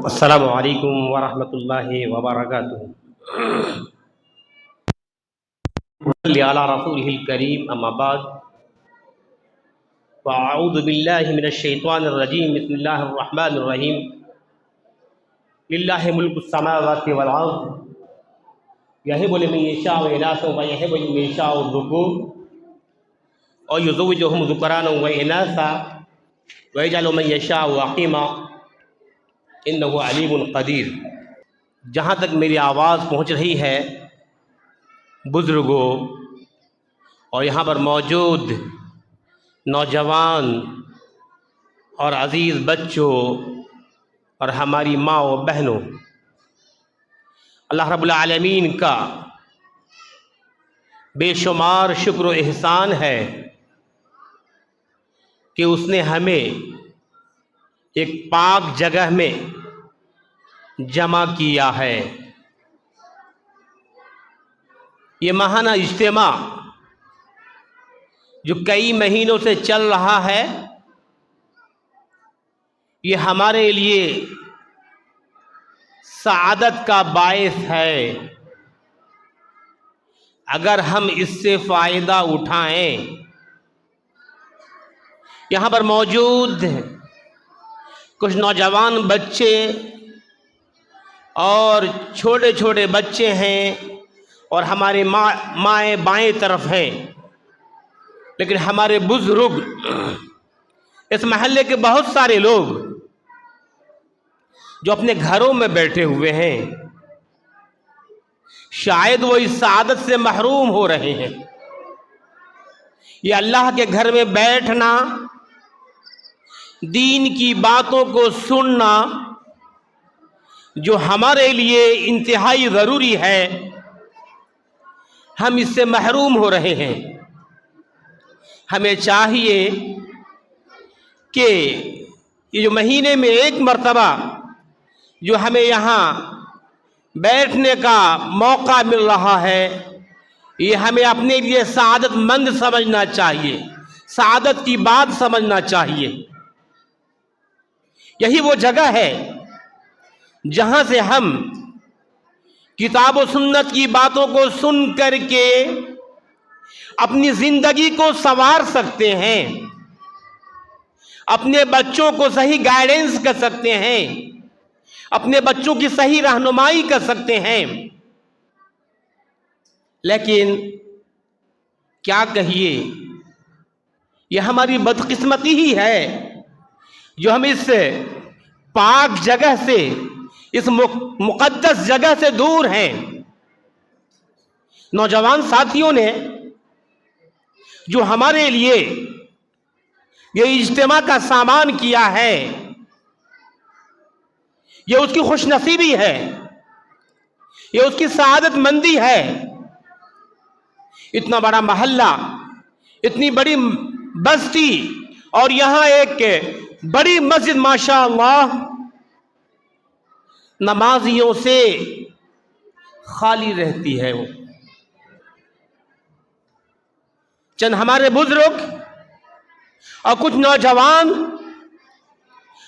السلام علیکم ورحمۃ اللہ وبرکاتہ۔ صلی علی رسولہ الکریم، اما بعد فاعوذ باللہ من الشیطان الرجیم، بسم اللہ الرحمن الرحیم۔ للہ ملک السماوات والارض یہب لمن یشاء اناثا ویہب لمن یشاء الذکور ویزوجہم ذکرانا واناثا ویجعل من یشاء عقیما انہ علیم قدیر۔ جہاں تک میری آواز پہنچ رہی ہے، بزرگوں اور یہاں پر موجود نوجوان اور عزیز بچوں اور ہماری ماں و بہنوں، اللہ رب العالمین کا بے شمار شکر و احسان ہے کہ اس نے ہمیں ایک پاک جگہ میں جمع کیا ہے۔ یہ ماہانہ اجتماع جو کئی مہینوں سے چل رہا ہے، یہ ہمارے لیے سعادت کا باعث ہے اگر ہم اس سے فائدہ اٹھائیں۔ یہاں پر موجود کچھ نوجوان بچے اور چھوٹے چھوٹے بچے ہیں اور ہمارے مائیں بائیں طرف ہیں، لیکن ہمارے بزرگ، اس محلے کے بہت سارے لوگ جو اپنے گھروں میں بیٹھے ہوئے ہیں، شاید وہ اس سعادت سے محروم ہو رہے ہیں۔ یہ اللہ کے گھر میں بیٹھنا، دین کی باتوں کو سننا جو ہمارے لیے انتہائی ضروری ہے، ہم اس سے محروم ہو رہے ہیں۔ ہمیں چاہیے کہ یہ جو مہینے میں ایک مرتبہ جو ہمیں یہاں بیٹھنے کا موقع مل رہا ہے، یہ ہمیں اپنے لیے سعادت مند سمجھنا چاہیے، سعادت کی بات سمجھنا چاہیے۔ یہی وہ جگہ ہے جہاں سے ہم کتاب و سنت کی باتوں کو سن کر کے اپنی زندگی کو سنوار سکتے ہیں، اپنے بچوں کو صحیح گائیڈنس کر سکتے ہیں، اپنے بچوں کی صحیح رہنمائی کر سکتے ہیں۔ لیکن کیا کہیے، یہ ہماری بدقسمتی ہی ہے جو ہم اس پاک جگہ سے، اس مقدس جگہ سے دور ہیں۔ نوجوان ساتھیوں نے جو ہمارے لیے یہ اجتماع کا سامان کیا ہے، یہ اس کی خوش نصیبی ہے، یہ اس کی سعادت مندی ہے۔ اتنا بڑا محلہ، اتنی بڑی بستی، اور یہاں ایک بڑی مسجد، ماشاءاللہ، نمازیوں سے خالی رہتی ہے۔ وہ چند ہمارے بزرگ اور کچھ نوجوان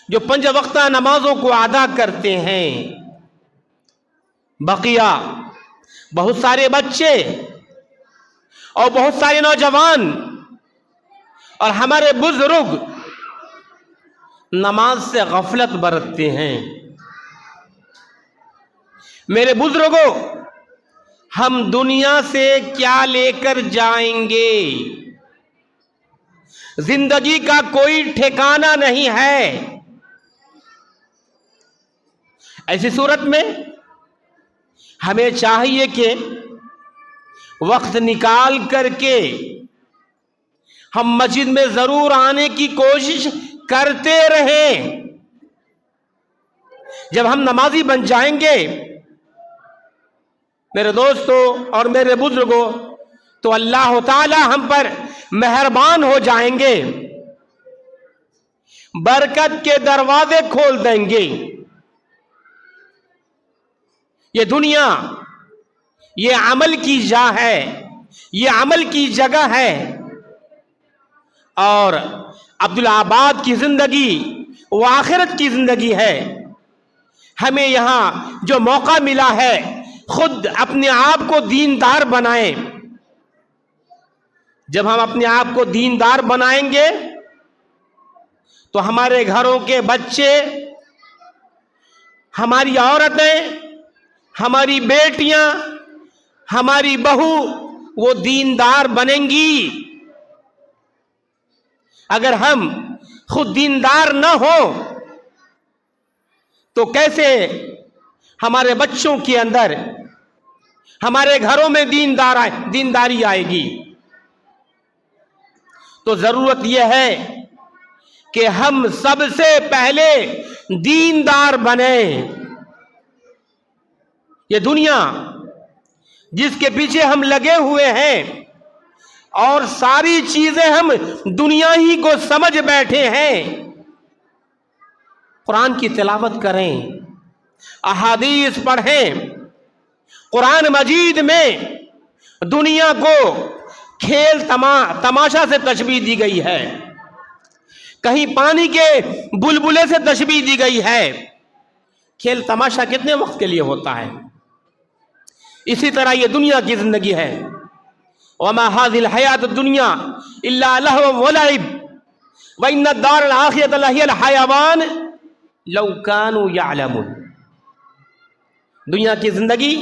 جو 5 وقتہ نمازوں کو ادا کرتے ہیں، بقیہ بہت سارے بچے اور بہت سارے نوجوان اور ہمارے بزرگ نماز سے غفلت برتتے ہیں۔ میرے بزرگوں، ہم دنیا سے کیا لے کر جائیں گے؟ زندگی کا کوئی ٹھکانہ نہیں ہے۔ ایسی صورت میں ہمیں چاہیے کہ وقت نکال کر کے ہم مسجد میں ضرور آنے کی کوشش کرتے رہیں۔ جب ہم نمازی بن جائیں گے میرے دوستوں اور میرے بزرگوں، تو اللہ تعالی ہم پر مہربان ہو جائیں گے، برکت کے دروازے کھول دیں گے۔ یہ دنیا، یہ عمل کی جا ہے، یہ عمل کی جگہ ہے، اور عبدالآباد کی زندگی وہ آخرت کی زندگی ہے۔ ہمیں یہاں جو موقع ملا ہے خود اپنے آپ کو دیندار بنائیں. جب ہم اپنے آپ کو دیندار بنائیں گے تو ہمارے گھروں کے بچے، ہماری عورتیں، ہماری بیٹیاں، ہماری بہو وہ دیندار بنیں گی. اگر ہم خود دیندار نہ ہو تو کیسے ہمارے بچوں کے اندر، ہمارے گھروں میں دینداری آئے گی؟ تو ضرورت یہ ہے کہ ہم سب سے پہلے دیندار بنیں. یہ دنیا جس کے پیچھے ہم لگے ہوئے ہیں اور ساری چیزیں ہم دنیا ہی کو سمجھ بیٹھے ہیں. قرآن کی تلاوت کریں، احادیث پڑھیں. قرآن مجید میں دنیا کو کھیل تماشا سے تشبیہ دی گئی ہے، کہیں پانی کے بلبلے سے تشبیہ دی گئی ہے. کھیل تماشا کتنے وقت کے لیے ہوتا ہے؟ اسی طرح یہ دنیا کی زندگی ہے. وَمَا هَذِهِ الْحَيَاةُ الدُّنْيَا إِلَّا لَهْوٌ وَلَعِبٌ وَإِنَّ الدَّارَ الْآخِرَةَ لَهِيَ الْحَيَوَانُ لَوْ كَانُوا يَعْلَمُونَ. دنیا کی زندگی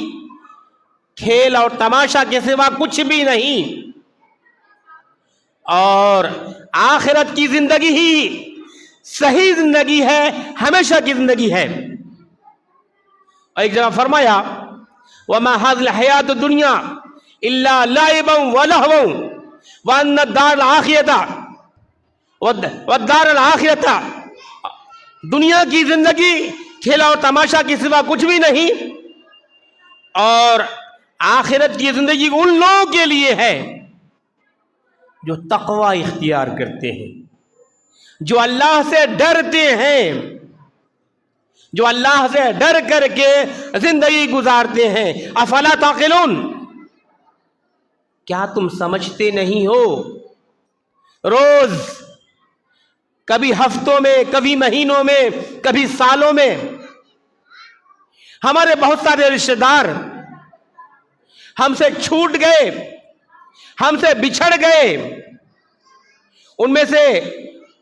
کھیل اور تماشا کے سوا کچھ بھی نہیں، اور آخرت کی زندگی ہی صحیح زندگی ہے، ہمیشہ کی زندگی ہے. اور ایک جگہ فرمایا وَمَا هَذِهِ الْحَيَاةُ الدُّنْيَا إِلَّا لَعِبٌ وَلَهْوٌ وَأَنَّ الدَّارَ الْآخِرَةَ. دنیا کی زندگی کھیل اور تماشا کے سوا کچھ بھی نہیں، اور آخرت کی زندگی ان لوگوں کے لیے ہے جو تقوی اختیار کرتے ہیں، جو اللہ سے ڈرتے ہیں، جو اللہ سے ڈر کر کے زندگی گزارتے ہیں. افلا تعقلون، کیا تم سمجھتے نہیں ہو؟ روز، کبھی ہفتوں میں، کبھی مہینوں میں، کبھی سالوں میں ہمارے بہت سارے رشتہ دار ہم سے چھوٹ گئے، ہم سے بچھڑ گئے. ان میں سے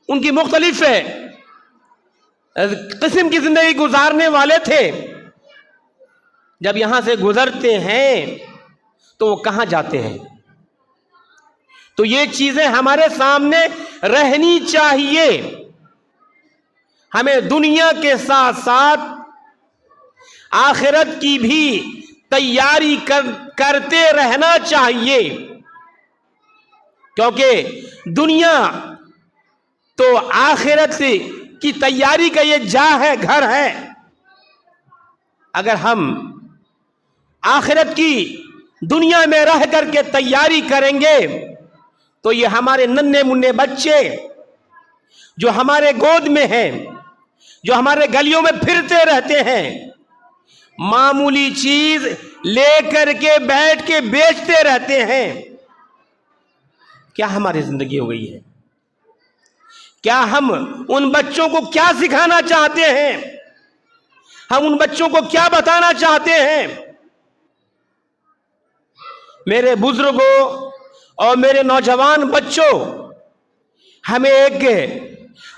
ان کی مختلف قسم کی زندگی گزارنے والے تھے. جب یہاں سے گزرتے ہیں تو وہ کہاں جاتے ہیں؟ تو یہ چیزیں ہمارے سامنے رہنی چاہیے. ہمیں دنیا کے ساتھ ساتھ آخرت کی بھی تیاری کرتے رہنا چاہیے، کیونکہ دنیا تو آخرت کی تیاری کا یہ جا ہے، گھر ہے. اگر ہم آخرت کی دنیا میں رہ کر کے تیاری کریں گے تو یہ ہمارے ننھے منھے بچے جو ہمارے گود میں ہیں، جو ہمارے گلیوں میں پھرتے رہتے ہیں، معمولی چیز لے کر کے بیٹھ کے بیچتے رہتے ہیں. کیا ہماری زندگی ہو گئی ہے؟ کیا ہم ان بچوں کو کیا سکھانا چاہتے ہیں؟ ہم ان بچوں کو کیا بتانا چاہتے ہیں؟ میرے بزرگوں اور میرے نوجوان بچوں، ہمیں ایک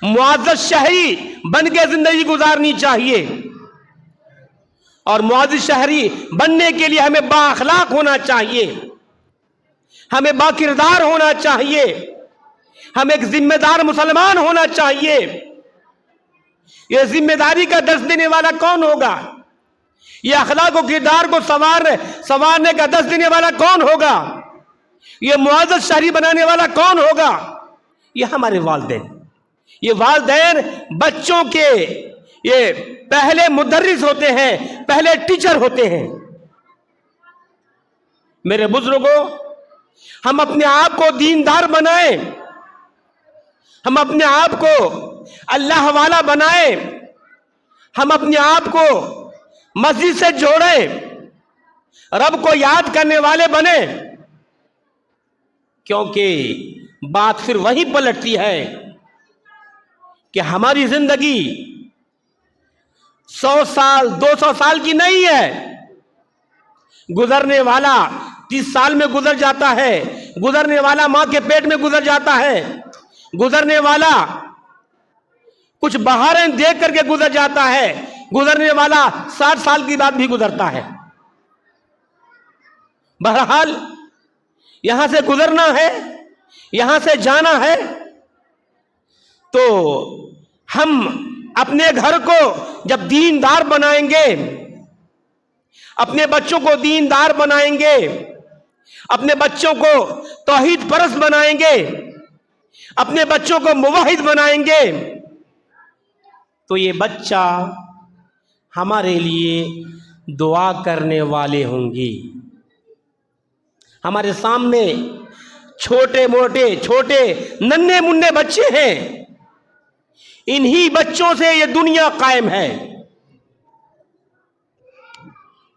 معزز شہری بن کے زندگی گزارنی چاہیے، اور معزز شہری بننے کے لیے ہمیں با اخلاق ہونا چاہیے، ہمیں با کردار ہونا چاہیے، ہم ایک ذمہ دار مسلمان ہونا چاہیے. یہ ذمہ داری کا درس دینے والا کون ہوگا؟ یہ اخلاق و کردار کو سنوارنے کا درس دینے والا کون ہوگا؟ یہ معزز شہری بنانے والا کون ہوگا؟ یہ ہمارے والدین. یہ والدین بچوں کے یہ پہلے مدرس ہوتے ہیں، پہلے ٹیچر ہوتے ہیں. میرے بزرگوں، ہم اپنے آپ کو دیندار بنائیں، ہم اپنے آپ کو اللہ والا بنائیں، ہم اپنے آپ کو مسجد سے جوڑیں، رب کو یاد کرنے والے بنیں. کیونکہ بات پھر وہی پلٹتی ہے کہ ہماری زندگی 100 سال 200 سال کی نہیں ہے. گزرنے والا 30 سال میں گزر جاتا ہے. گزرنے والا ماں کے پیٹ میں گزر جاتا ہے. گزرنے والا کچھ بہاریں دیکھ کر کے گزر جاتا ہے. گزرنے والا 60 سال کی بعد بھی گزرتا ہے. بہرحال یہاں سے گزرنا ہے, یہاں سے جانا ہے. تو ہم اپنے گھر کو جب دیندار بنائیں گے, اپنے بچوں کو دیندار بنائیں گے, اپنے بچوں کو توحید پرست بنائیں گے, اپنے بچوں کو موحد بنائیں گے, تو یہ بچہ ہمارے لیے دعا کرنے والے ہوں گی. ہمارے سامنے چھوٹے موٹے چھوٹے ننھے منھے بچے ہیں. انہی بچوں سے یہ دنیا قائم ہے.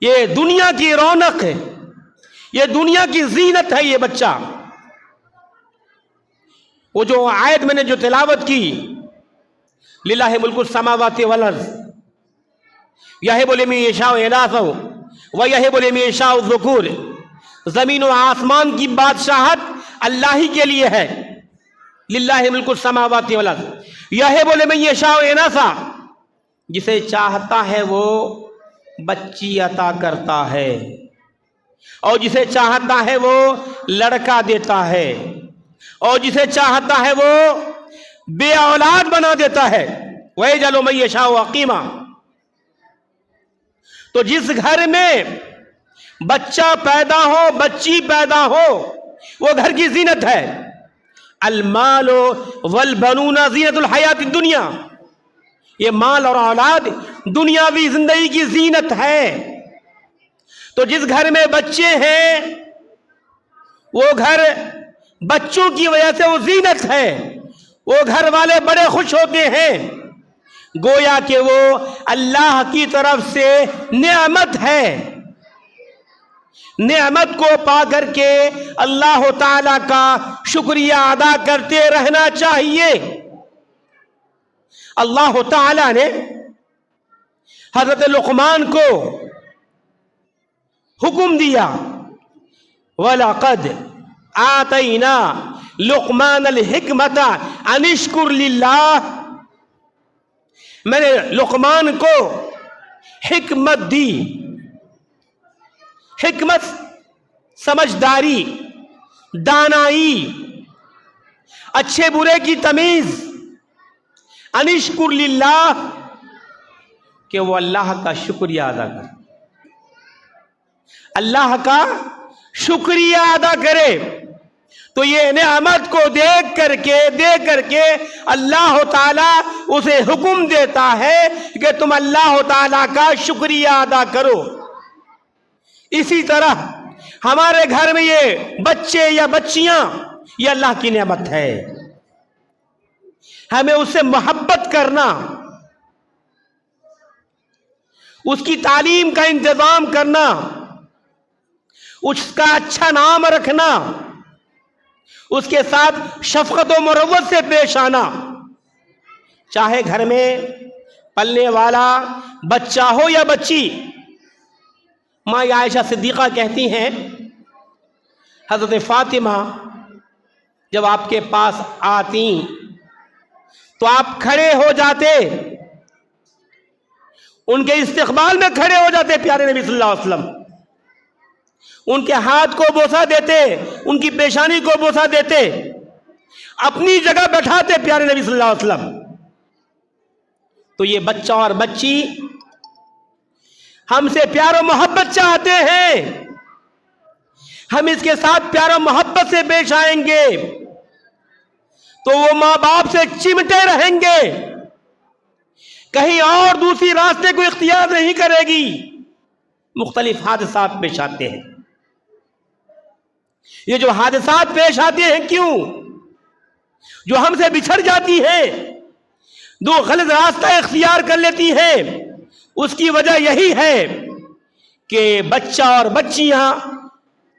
یہ دنیا کی رونق ہے, یہ دنیا کی زینت ہے. یہ بچہ, وہ جو آیت میں نے جو تلاوت کی, للہ ملک السماوات والارض یہب لمن یشاء اناثا ویہب لمن یشاء الذکور, زمین و آسمان کی بادشاہت اللہ ہی کے لیے ہے. للہ ملک السماوات والارض یہب لمن یشاء اناثا, جسے چاہتا ہے وہ بچی عطا کرتا ہے, اور جسے چاہتا ہے وہ لڑکا دیتا ہے, اور جسے چاہتا ہے وہ بے اولاد بنا دیتا ہے. وَيَجْعَلُ مَن يَشَاءُ عَقِيمًا. تو جس گھر میں بچہ پیدا ہو, بچی پیدا ہو, وہ گھر کی زینت ہے. المال والبنون زینت الحیات الدنیا, یہ مال اور اولاد دنیاوی زندگی کی زینت ہے. تو جس گھر میں بچے ہیں وہ گھر بچوں کی وجہ سے وہ زینت ہے, وہ گھر والے بڑے خوش ہوتے ہیں, گویا کہ وہ اللہ کی طرف سے نعمت ہے. نعمت کو پا کر کے اللہ تعالی کا شکریہ ادا کرتے رہنا چاہیے. اللہ تعالی نے حضرت لقمان کو حکم دیا, وَلَقَدْ آتَيْنَا لُقْمَانَ الْحِكْمَةَ أَنِ اشْكُرْ لِلَّهِ. میں نے لقمان کو حکمت دی. حکمت سمجھداری, دانائی, اچھے برے کی تمیز. ان اشکر للہ, کہ وہ اللہ کا شکریہ ادا کرے, اللہ کا شکریہ ادا کرے. تو یہ نعمت کو دیکھ کر کے اللہ تعالیٰ اسے حکم دیتا ہے کہ تم اللہ تعالیٰ کا شکریہ ادا کرو. اسی طرح ہمارے گھر میں یہ بچے یا بچیاں, یہ اللہ کی نعمت ہے. ہمیں اس سے محبت کرنا, اس کی تعلیم کا انتظام کرنا, اس کا اچھا نام رکھنا, اس کے ساتھ شفقت و مروت سے پیش آنا. چاہے گھر میں پلنے والا بچہ ہو یا بچی. ماں عائشہ صدیقہ کہتی ہیں, حضرت فاطمہ جب آپ کے پاس آتی تو آپ کھڑے ہو جاتے, ان کے استقبال میں کھڑے ہو جاتے پیارے نبی صلی اللہ علیہ وسلم. ان کے ہاتھ کو بوسہ دیتے, ان کی پیشانی کو بوسہ دیتے, اپنی جگہ بیٹھاتے پیارے نبی صلی اللہ علیہ وسلم. تو یہ بچہ اور بچی ہم سے پیار و محبت چاہتے ہیں, ہم اس کے ساتھ پیار و محبت سے پیش آئیں گے تو وہ ماں باپ سے چمٹے رہیں گے, کہیں اور دوسری راستے کو اختیار نہیں کرے گی. مختلف حادثات پیش آتے ہیں. یہ جو حادثات پیش آتے ہیں کیوں؟ جو ہم سے بچھڑ جاتی ہیں, دو غلط راستہ اختیار کر لیتی ہیں, اس کی وجہ یہی ہے کہ بچہ اور بچیاں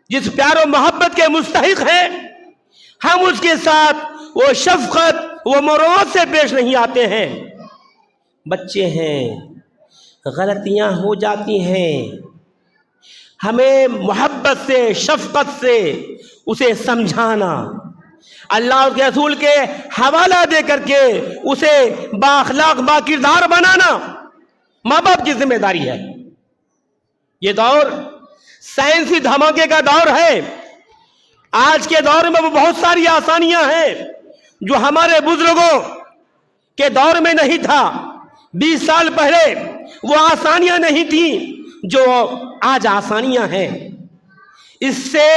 جس پیار و محبت کے مستحق ہیں, ہم اس کے ساتھ وہ شفقت وہ مروت سے پیش نہیں آتے ہیں. بچے ہیں, غلطیاں ہو جاتی ہیں، ہمیں محبت سے شفقت سے اسے سمجھانا، اللہ کے رسول کے حوالہ دے کر کے اسے بااخلاق با کردار بنانا ماں باپ کی ذمہ داری ہے۔ یہ دور سائنسی دھماکے کا دور ہے۔ آج کے دور میں وہ بہت ساری آسانیاں ہیں جو ہمارے بزرگوں کے دور میں نہیں تھا۔ 20 سال پہلے وہ آسانیاں نہیں تھیں جو آج آسانیاں ہیں۔ اس سے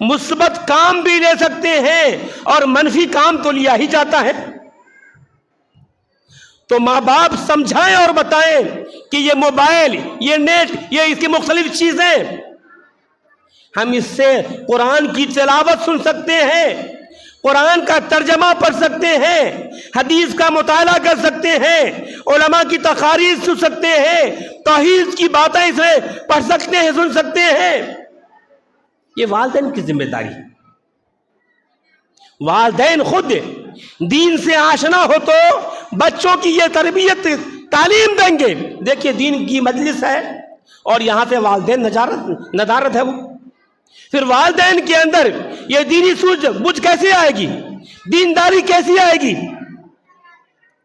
مثبت کام بھی لے سکتے ہیں اور منفی کام تو لیا ہی جاتا ہے۔ تو ماں باپ سمجھائیں اور بتائیں کہ یہ موبائل، یہ نیٹ، یہ اس کی مختلف چیزیں، ہم اس سے قرآن کی تلاوت سن سکتے ہیں، قرآن کا ترجمہ پڑھ سکتے ہیں، حدیث کا مطالعہ کر سکتے ہیں، علماء کی تقاریر سن سکتے ہیں، توحید کی باتیں اسے پڑھ سکتے ہیں، سن سکتے ہیں۔ یہ والدین کی ذمہ داری ہے۔ والدین خود دین سے آشنا ہو تو بچوں کی یہ تربیت تعلیم دیں گے۔ دیکھیے دین کی مجلس ہے اور یہاں سے والدین ندارت ہے وہ، پھر والدین کے اندر یہ دینی سوجھ بوجھ کیسے آئے گی، دینداری کیسی آئے گی؟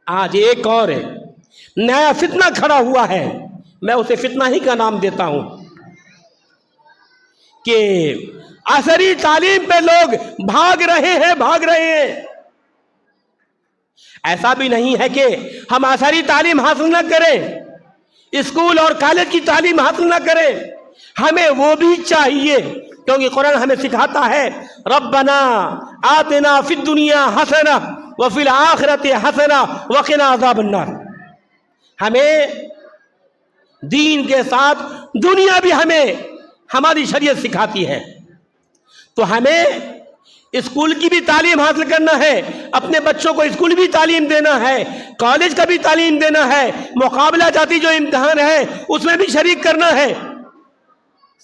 آج ایک اور نیا فتنہ کھڑا ہوا ہے، میں اسے فتنہ ہی کا نام دیتا ہوں کہ عصری تعلیم پہ لوگ بھاگ رہے ہیں۔ ایسا بھی نہیں ہے کہ ہم عصری تعلیم حاصل نہ کریں، اسکول اور کالج کی تعلیم حاصل نہ کریں، ہمیں وہ بھی چاہیے، کیونکہ قرآن ہمیں سکھاتا ہے ربنا آتنا فی الدنیا حسنہ وفی الآخرۃ حسنہ وقنا عذاب النار۔ ہمیں دین کے ساتھ دنیا بھی ہمیں ہماری شریعت سکھاتی ہے، تو ہمیں اسکول کی بھی تعلیم حاصل کرنا ہے، اپنے بچوں کو اسکول بھی تعلیم دینا ہے، کالج کا بھی تعلیم دینا ہے، مقابلہ جاتی جو امتحان ہے اس میں بھی شریک کرنا ہے،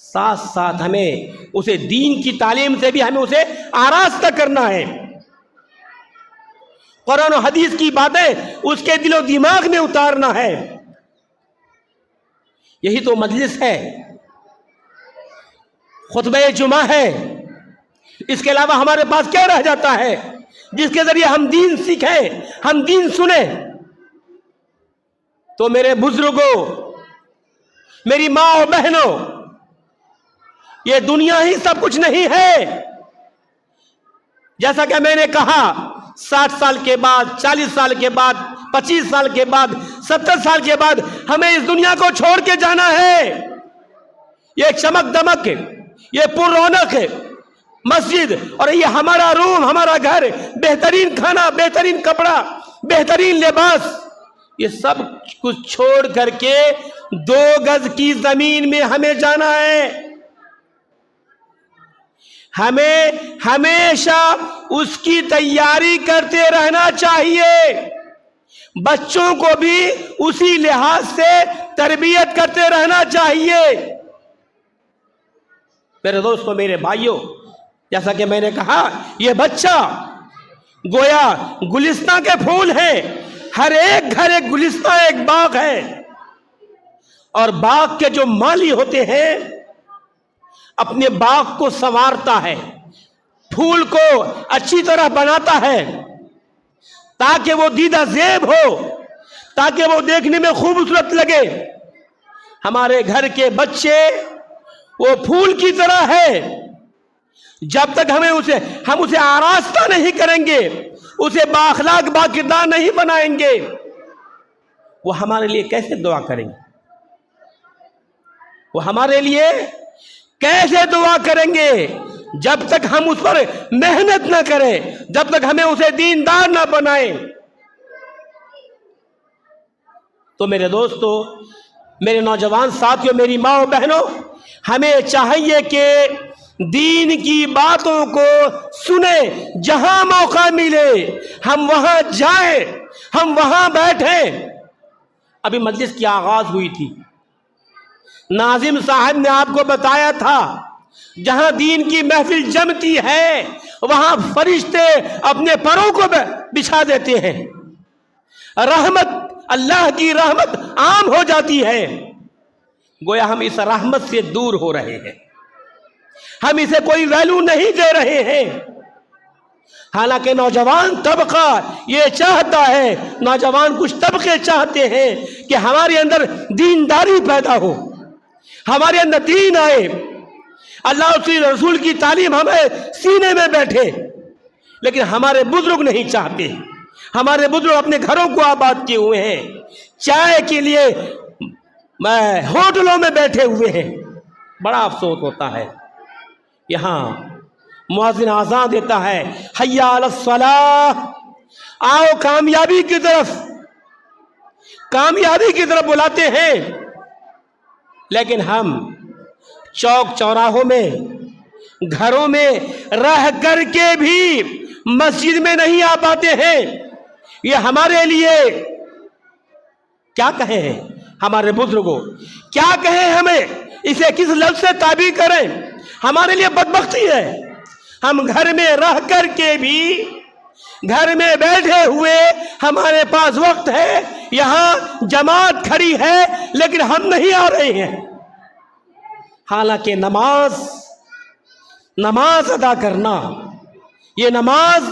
ساتھ ساتھ ہمیں اسے دین کی تعلیم سے بھی ہمیں اسے آراستہ کرنا ہے۔ قرآن و حدیث کی باتیں اس کے دل و دماغ میں اتارنا ہے۔ یہی تو مجلس ہے، خطبہ جمعہ ہے، اس کے علاوہ ہمارے پاس کیا رہ جاتا ہے جس کے ذریعے ہم دین سیکھیں، ہم دین سنیں؟ تو میرے بزرگوں، میری ماں اور بہنوں، یہ دنیا ہی سب کچھ نہیں ہے۔ جیسا کہ میں نے کہا 60 سال کے بعد، 40 سال کے بعد، 25 سال کے بعد، 70 سال کے بعد ہمیں اس دنیا کو چھوڑ کے جانا ہے۔ یہ چمک دمک، یہ پر رونق مسجد اور یہ ہمارا روم، ہمارا گھر، بہترین کھانا، بہترین کپڑا، بہترین لباس، یہ سب کچھ چھوڑ کر کے 2 گز کی زمین میں ہمیں جانا ہے۔ ہمیں ہمیشہ اس کی تیاری کرتے رہنا چاہیے، بچوں کو بھی اسی لحاظ سے تربیت کرتے رہنا چاہیے۔ میرے دوستوں، میرے بھائیوں، جیسا کہ میں نے کہا یہ بچہ گویا گلستہ کے پھول ہیں، ہر ایک گھر ایک گلستہ، ایک باغ ہے، اور باغ کے جو مالی ہوتے ہیں اپنے باغ کو سنوارتا ہے، پھول کو اچھی طرح بناتا ہے تاکہ وہ دیدہ زیب ہو، تاکہ وہ دیکھنے میں خوبصورت لگے۔ ہمارے گھر کے بچے وہ پھول کی طرح ہے، جب تک ہم اسے آراستہ نہیں کریں گے، اسے بااخلاق با کردار نہیں بنائیں گے، وہ ہمارے لیے کیسے دعا کریں گے؟ وہ ہمارے لیے کیسے دعا کریں گے جب تک ہم اس پر محنت نہ کریں، جب تک ہمیں اسے دیندار نہ بنائیں؟ تو میرے دوستو، میرے نوجوان ساتھیوں، میری ماں و بہنوں، ہمیں چاہیے کہ دین کی باتوں کو سنیں، جہاں موقع ملے ہم وہاں جائیں، ہم وہاں بیٹھیں۔ ابھی مجلس کی آغاز ہوئی تھی، ناظم صاحب نے آپ کو بتایا تھا جہاں دین کی محفل جمتی ہے وہاں فرشتے اپنے پروں کو بچھا دیتے ہیں، رحمت اللہ کی رحمت عام ہو جاتی ہے، گویا ہم اس رحمت سے دور ہو رہے ہیں، ہم اسے کوئی ویلیو نہیں دے رہے ہیں۔ حالانکہ نوجوان طبقہ یہ چاہتا ہے، نوجوان کچھ طبقے چاہتے ہیں کہ ہمارے اندر دینداری پیدا ہو، ہمارے اندر دین آئے، اللہ اور اس کے رسول کی تعلیم ہمیں سینے میں بیٹھے، لیکن ہمارے بزرگ نہیں چاہتے۔ ہمارے بزرگ اپنے گھروں کو آباد کیے ہوئے ہیں، چائے کے لیے ہوٹلوں میں بیٹھے ہوئے ہیں۔ بڑا افسوس ہوتا ہے، یہاں مؤذن اذان دیتا ہے، حی علی الصلاۃ، آؤ کامیابی کی طرف، کامیابی کی طرف بلاتے ہیں، لیکن ہم چوک چوراہوں میں، گھروں میں رہ کر کے بھی مسجد میں نہیں آ پاتے ہیں۔ یہ ہمارے لیے کیا کہیں ہمارے بزرگوں، کیا کہیں ہمیں، اسے کس لفظ سے تعبیر کریں؟ ہمارے لیے بدبختی ہے، ہم گھر میں رہ کر کے بھی، گھر میں بیٹھے ہوئے ہمارے پاس وقت ہے، یہاں جماعت کھڑی ہے لیکن ہم نہیں آ رہے ہیں۔ حالانکہ نماز ادا کرنا، یہ نماز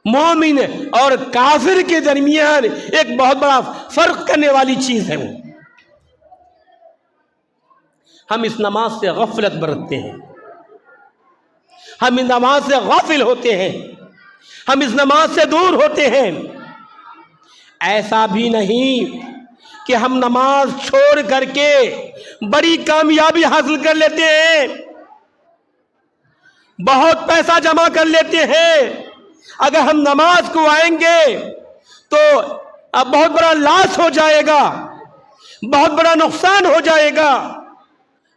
مومن اور کافر کے درمیان ایک بہت بڑا فرق کرنے والی چیز ہے۔ ہم اس نماز سے غفلت برتتے ہیں، ہم اس نماز سے غافل ہوتے ہیں، ہم اس نماز سے دور ہوتے ہیں۔ ایسا بھی نہیں کہ ہم نماز چھوڑ کر کے بڑی کامیابی حاصل کر لیتے ہیں، بہت پیسہ جمع کر لیتے ہیں، اگر ہم نماز کو آئیں گے تو اب بہت بڑا لاس ہو جائے گا، بہت بڑا نقصان ہو جائے گا۔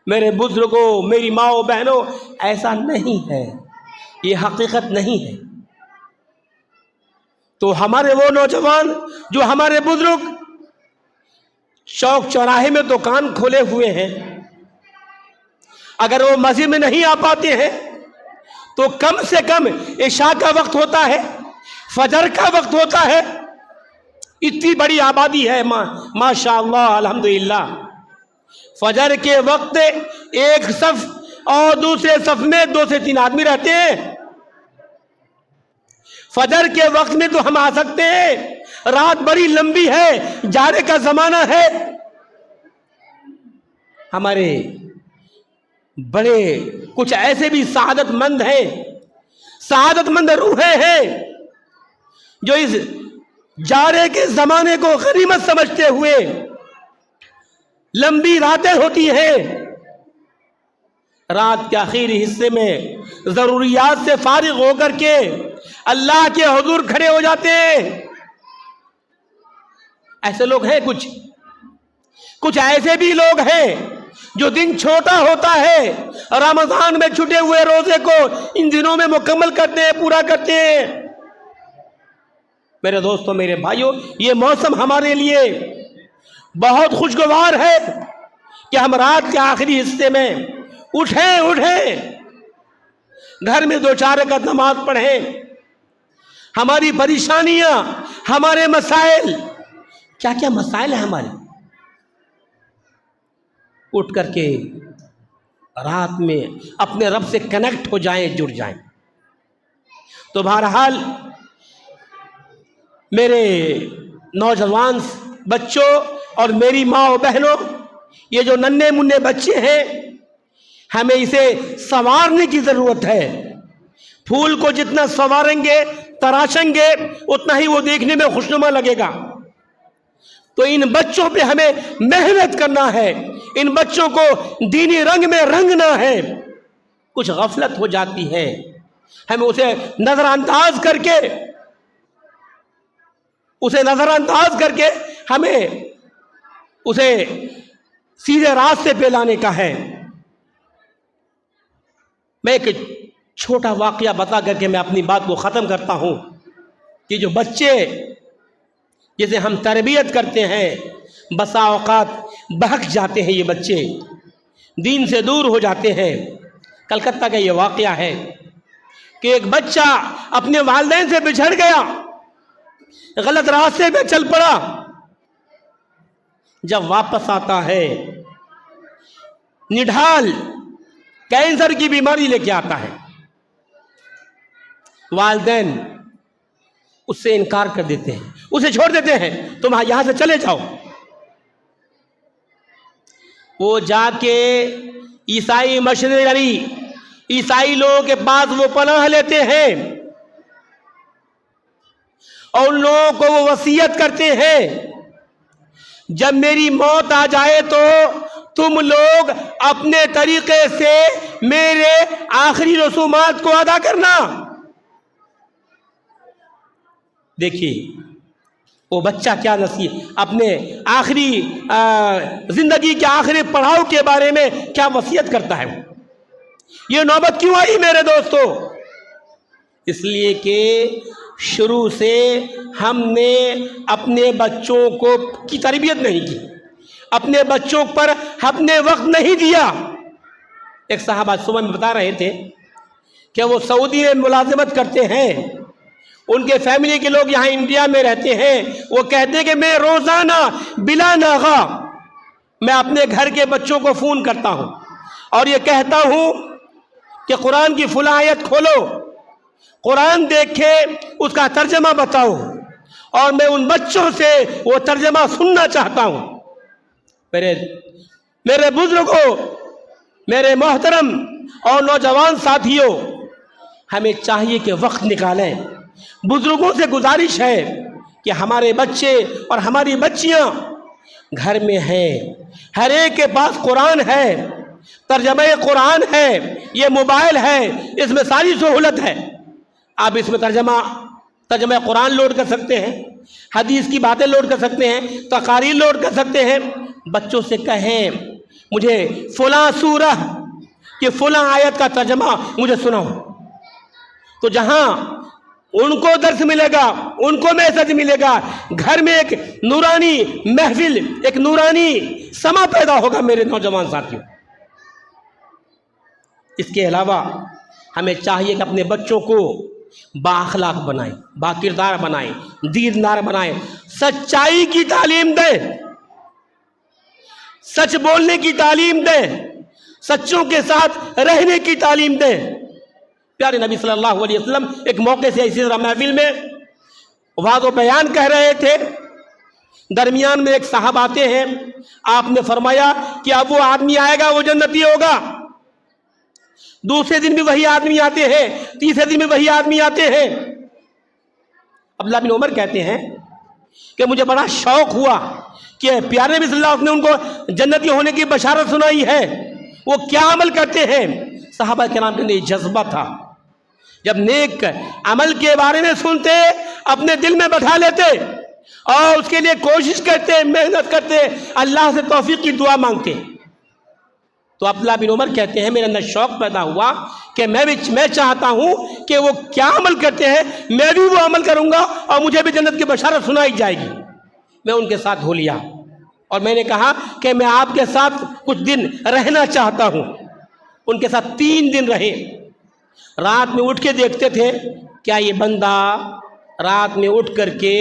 میرے بزرگوں، میری ماؤں بہنوں، ایسا نہیں ہے، یہ حقیقت نہیں ہے۔ تو ہمارے وہ نوجوان جو ہمارے بزرگ چوک چوراہے میں دکان کھولے ہوئے ہیں، اگر وہ مسجد میں نہیں آ پاتے ہیں تو کم سے کم عشاء کا وقت ہوتا ہے، فجر کا وقت ہوتا ہے، اتنی بڑی آبادی ہے ماشاءاللہ الحمدللہ، فجر کے وقت ایک صف اور دوسرے صف میں 2 سے 3 آدمی رہتے ہیں۔ فجر کے وقت میں تو ہم آ سکتے ہیں، رات بڑی لمبی ہے، جانے کا زمانہ ہے۔ ہمارے بڑے کچھ ایسے بھی سعادت مند ہیں، سعادت مند روحیں ہیں، جو اس جارے کے زمانے کو غنیمت سمجھتے ہوئے لمبی راتیں ہوتی ہیں، رات کے آخری حصے میں ضروریات سے فارغ ہو کر کے اللہ کے حضور کھڑے ہو جاتے ہیں۔ ایسے لوگ ہیں، کچھ ایسے بھی لوگ ہیں جو دن چھوٹا ہوتا ہے، رمضان میں چھٹے ہوئے روزے کو ان دنوں میں مکمل کرتے ہیں، پورا کرتے ہیں۔ میرے دوستوں، میرے بھائیوں، یہ موسم ہمارے لیے بہت خوشگوار ہے کہ ہم رات کے آخری حصے میں اٹھیں، گھر میں 2-4 رکعت نماز پڑھیں۔ ہماری پریشانیاں، ہمارے مسائل، کیا کیا مسائل ہیں ہمارے، اٹھ کر کے رات میں اپنے رب سے کنیکٹ ہو جائیں، جڑ جائیں۔ تو بہرحال میرے نوجوان بچوں اور میری ماں و بہنوں، یہ جو ننھے منھے بچے ہیں، ہمیں اسے سنوارنے کی ضرورت ہے۔ پھول کو جتنا سنواریں گے، تراشیں گے، اتنا ہی وہ دیکھنے میں خوشنما لگے گا۔ تو ان بچوں پہ ہمیں محنت کرنا ہے، ان بچوں کو دینی رنگ میں رنگنا ہے۔ کچھ غفلت ہو جاتی ہے، ہمیں اسے نظر انداز کر کے ہمیں اسے سیدھے راستے پہ لانے کا ہے۔ میں ایک چھوٹا واقعہ بتا کر کے میں اپنی بات کو ختم کرتا ہوں کہ جو بچے جسے ہم تربیت کرتے ہیں، بسا اوقات بہک جاتے ہیں، یہ بچے دین سے دور ہو جاتے ہیں۔ کلکتہ کا یہ واقعہ ہے کہ ایک بچہ اپنے والدین سے بچھڑ گیا، غلط راستے پہ چل پڑا، جب واپس آتا ہے نڈھال کینسر کی بیماری لے کے آتا ہے، والدین اس سے انکار کر دیتے ہیں، اسے چھوڑ دیتے ہیں، تم یہاں سے چلے جاؤ۔ وہ جا کے عیسائی مشنری، عیسائی لوگوں کے پاس وہ پناہ لیتے ہیں اور ان لوگوں کو وہ وصیت کرتے ہیں، جب میری موت آ جائے تو تم لوگ اپنے طریقے سے میرے آخری رسومات کو ادا کرنا۔ دیکھیے وہ بچہ کیا نصیحت، اپنے آخری زندگی کے آخری پڑاؤ کے بارے میں کیا وصیت کرتا ہے۔ یہ نوبت کیوں آئی میرے دوستو؟ اس لیے کہ شروع سے ہم نے اپنے بچوں کو کی تربیت نہیں کی، اپنے بچوں پر ہم نے وقت نہیں دیا۔ ایک صاحب آج صبح میں بتا رہے تھے کہ وہ سعودی میں ملازمت کرتے ہیں، ان کے فیملی کے لوگ یہاں انڈیا میں رہتے ہیں، وہ کہتے ہیں کہ میں روزانہ بلا ناغہ میں اپنے گھر کے بچوں کو فون کرتا ہوں اور یہ کہتا ہوں کہ قرآن کی فلاں آیت کھولو، قرآن دیکھے اس کا ترجمہ بتاؤ، اور میں ان بچوں سے وہ ترجمہ سننا چاہتا ہوں۔ میرے بزرگوں، میرے محترم اور نوجوان ساتھیوں، ہمیں چاہیے کہ وقت نکالیں۔ بزرگوں سے گزارش ہے کہ ہمارے بچے اور ہماری بچیاں گھر میں ہیں، ہر ایک کے پاس قرآن ہے، ترجمہ قرآن ہے، یہ موبائل ہے، اس میں ساری سہولت ہے۔ آپ اس میں ترجمہ قرآن لوڈ کر سکتے ہیں، حدیث کی باتیں لوڈ کر سکتے ہیں، تقاریر لوڈ کر سکتے ہیں۔ بچوں سے کہیں مجھے فلاں سورہ کہ فلاں آیت کا ترجمہ مجھے سناؤ، تو جہاں ان کو درس ملے گا، ان کو میسج ملے گا، گھر میں ایک نورانی محفل، ایک نورانی سما پیدا ہوگا میرے نوجوان ساتھیوں۔ اس کے علاوہ ہمیں چاہیے کہ اپنے بچوں کو بااخلاق بنائیں، با کردار بنائیں، دیندار بنائیں، سچائی کی تعلیم دیں، سچ بولنے کی تعلیم دیں، سچوں کے ساتھ رہنے کی تعلیم دیں۔ پیارے نبی صلی اللہ علیہ وسلم ایک موقع سے اسی طرح محفل میں واضح و بیان کہہ رہے تھے، درمیان میں ایک صاحب آتے ہیں، آپ نے فرمایا کہ اب وہ آدمی آئے گا وہ جنتی ہوگا۔ دوسرے دن بھی وہی آدمی آتے ہیں، تیسرے دن بھی وہی آدمی آتے ہیں۔ عبداللہ بن عمر کہتے ہیں کہ مجھے بڑا شوق ہوا کہ پیارے نبی صلی اللہ علیہ وسلم نے ان کو جنتی ہونے کی بشارت سنائی ہے، وہ کیا عمل کرتے ہیں؟ صحابہ کرام کے لیے جذبہ تھا، جب نیک عمل کے بارے میں سنتے اپنے دل میں بٹھا لیتے اور اس کے لیے کوشش کرتے، محنت کرتے، اللہ سے توفیق کی دعا مانگتے۔ تو عبداللہ بن عمر کہتے ہیں میرے اندر شوق پیدا ہوا کہ میں چاہتا ہوں کہ وہ کیا عمل کرتے ہیں، میں بھی وہ عمل کروں گا اور مجھے بھی جنت کی بشارت سنائی جائے گی۔ میں ان کے ساتھ ہو لیا اور میں نے کہا کہ میں آپ کے ساتھ کچھ دن رہنا چاہتا ہوں۔ ان کے ساتھ 3 دن رہے۔ رات میں اٹھ کے دیکھتے تھے کیا یہ بندہ رات میں اٹھ کر کے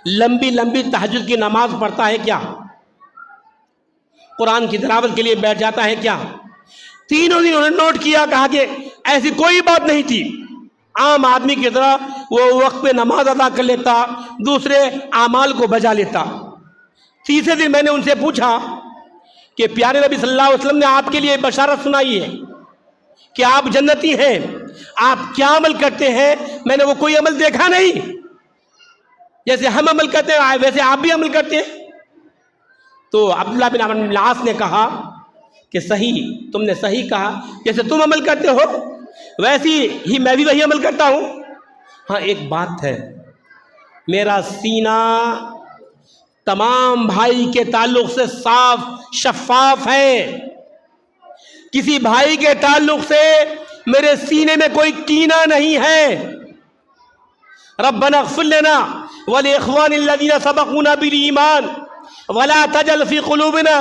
لمبی لمبی تہجد کی نماز پڑھتا ہے کیا، قرآن کی تلاوت کے لیے بیٹھ جاتا ہے کیا۔ تینوں دن انہوں نے نوٹ کیا، کہا کہ ایسی کوئی بات نہیں تھی، عام آدمی کی طرح وہ وقت پہ نماز ادا کر لیتا، دوسرے اعمال کو بجا لیتا۔ تیسرے دن میں نے ان سے پوچھا کہ پیارے نبی صلی اللہ علیہ وسلم نے آپ کے لیے بشارت سنائی ہے کہ آپ جنتی ہیں، آپ کیا عمل کرتے ہیں؟ میں نے وہ کوئی عمل دیکھا نہیں، جیسے ہم عمل کرتے ہیں ویسے آپ بھی عمل کرتے ہیں۔ تو عبداللہ بن عمرو بن العاص نے کہا کہ صحیح، تم نے صحیح کہا، جیسے تم عمل کرتے ہو ویسی ہی میں بھی وہی عمل کرتا ہوں۔ ہاں ایک بات ہے، میرا سینہ تمام بھائی کے تعلق سے صاف شفاف ہے، کسی بھائی کے تعلق سے میرے سینے میں کوئی کینہ نہیں ہے۔ ربنا اغفر لنا ولاخواننا الذین سبقونا بالایمان ولا تجعل فی قلوبنا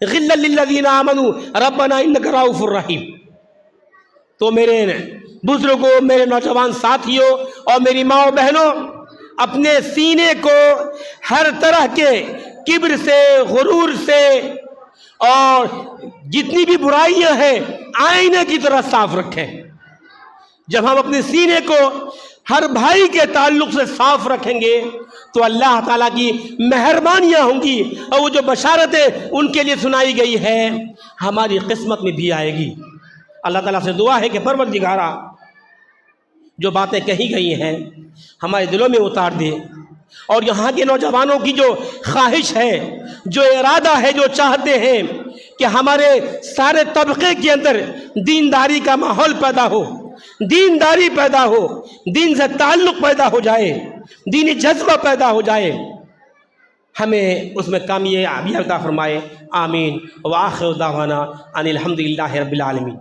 غلا للذین آمنوا ربنا انک رؤوف رحیم۔ تو میرے بزرگوں، میرے نوجوان ساتھیوں اور میری ماں و بہنوں، اپنے سینے کو ہر طرح کے کبر سے، غرور سے اور جتنی بھی برائیاں ہیں آئینے کی طرح صاف رکھیں۔ جب ہم اپنے سینے کو ہر بھائی کے تعلق سے صاف رکھیں گے تو اللہ تعالیٰ کی مہربانیاں ہوں گی، اور وہ جو بشارتیں ان کے لیے سنائی گئی ہے ہماری قسمت میں بھی آئے گی۔ اللہ تعالیٰ سے دعا ہے کہ پروردگارا، جو باتیں کہی گئی ہیں ہمارے دلوں میں اتار دے، اور یہاں کے نوجوانوں کی جو خواہش ہے، جو ارادہ ہے، جو چاہتے ہیں کہ ہمارے سارے طبقے کے اندر دینداری کا ماحول پیدا ہو، دینداری پیدا ہو، دین سے تعلق پیدا ہو جائے، دینی جذبہ پیدا ہو جائے، ہمیں اس میں کامیابی عطا فرمائے۔ آمین۔ وآخر دعوانا ان الحمد للہ رب العالمین۔